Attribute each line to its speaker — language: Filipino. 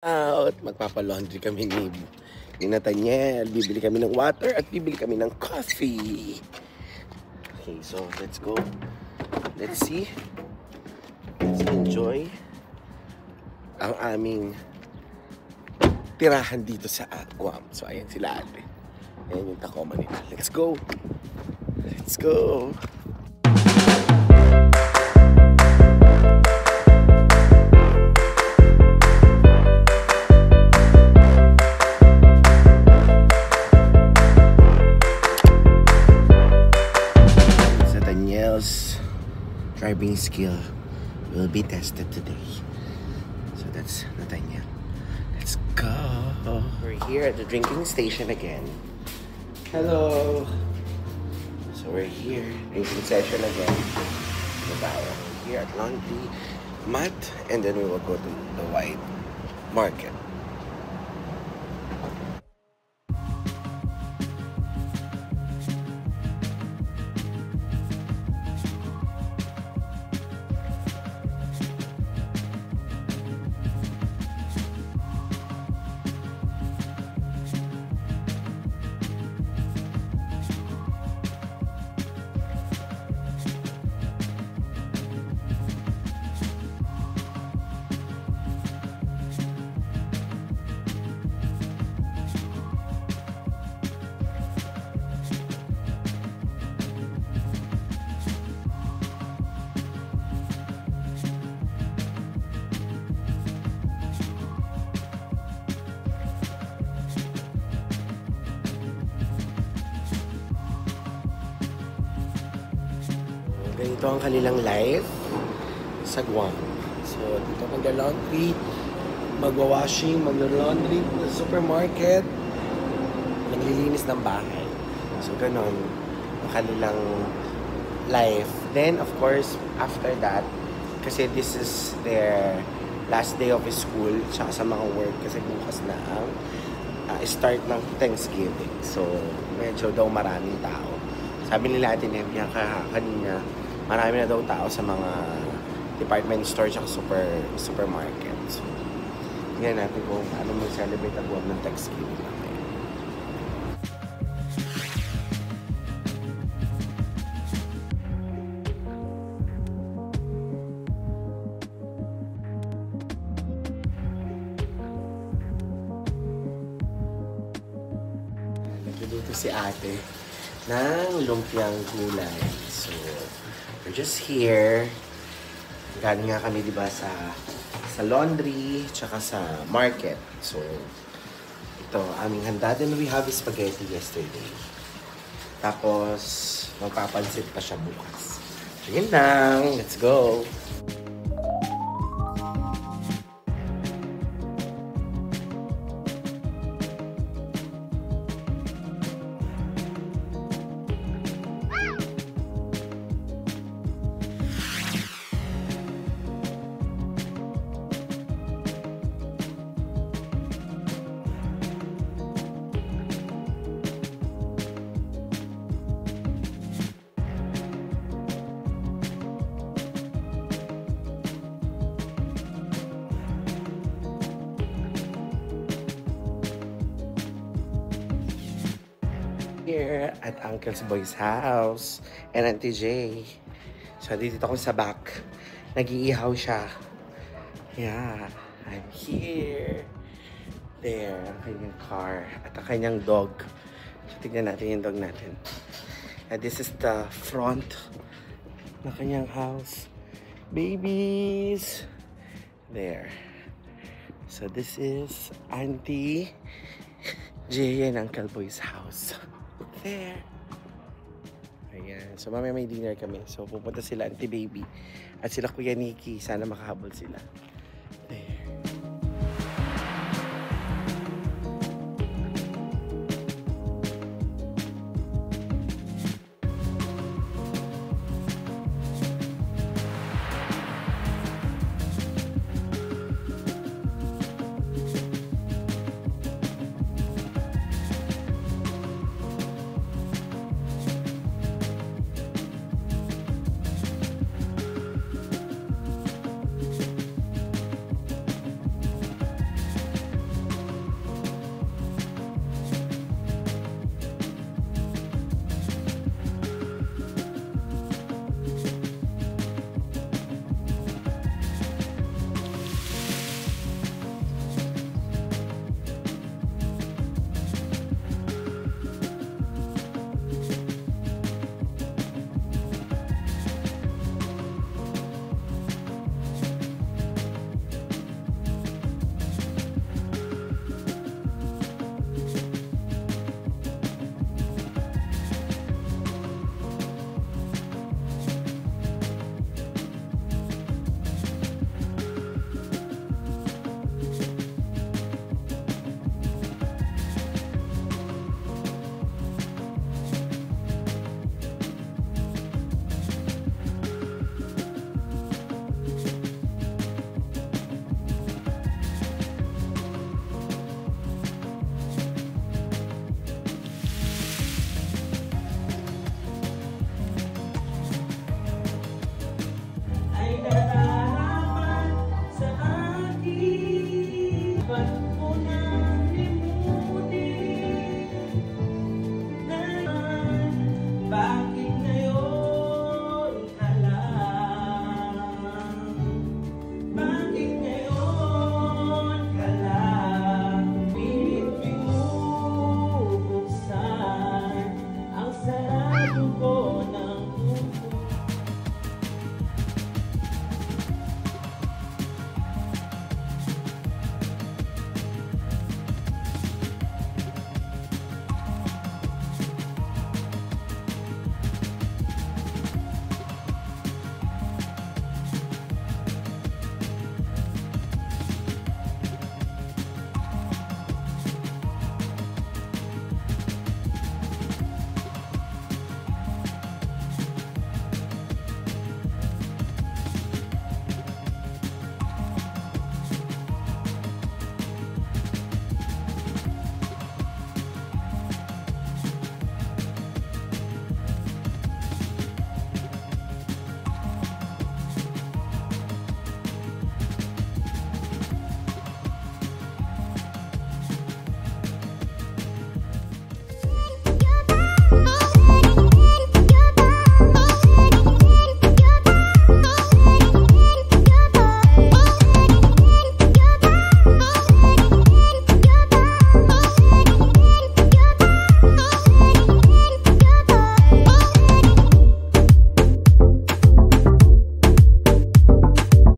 Speaker 1: Out, magpapalaundry kami ni Nathaniel. Bibili kami ng water at bibili kami ng coffee. Okay, so let's go. Let's see. Let's enjoy ang aming tirahan dito sa Guam. So ayan sila ate. Ayan yung Tacoma nila. Let's go. Let's go. Driving skill will be tested today. So that's Nathaniel. Let's go. We're here at the drinking station again. Hello. So we're here, drinking session again. We're here at Laundry Mat, and then we will go to the White Market. Ganito ang kanilang life sa Guam. So, dito magla-laundry, magwa-washing, magla-laundry sa supermarket, maglilinis ng bahay. So, ganon ang kanilang life. Then, of course, after that, kasi this is their last day of school, tsaka sa mga work, kasi bukas na ang start ng Thanksgiving. So, medyo daw maraming tao. Sabi nila atin kanina, marami na daw tao sa mga department store at supermarket. So, tingnan natin kung ano mag-celebrate ang Guam ng Thanksgiving namin. Nagluto si ate ng lumpiang gulay. So, we're just here. Galing nga kami, diba, sa laundry, tsaka sa market. So, ito, aming handa. Then we have spaghetti yesterday. Tapos, magpapansit pa siya bukas. So, yun lang. Let's go! Here at Uncle's Boy's house and Auntie Jay. So, dito ako sa back. Nag-iihaw siya. Yeah, I'm here. There, ang kanyang car at ang kanyang dog. So, tignan natin yung dog natin. And this is the front ng kanyang house. Babies! There. So, this is Auntie Jay and Uncle Boy's house. There. Ayan. So, mamaya may dinner kami. So, pupunta sila Auntie Baby at sila Kuya Nikki. Sana makahabol sila.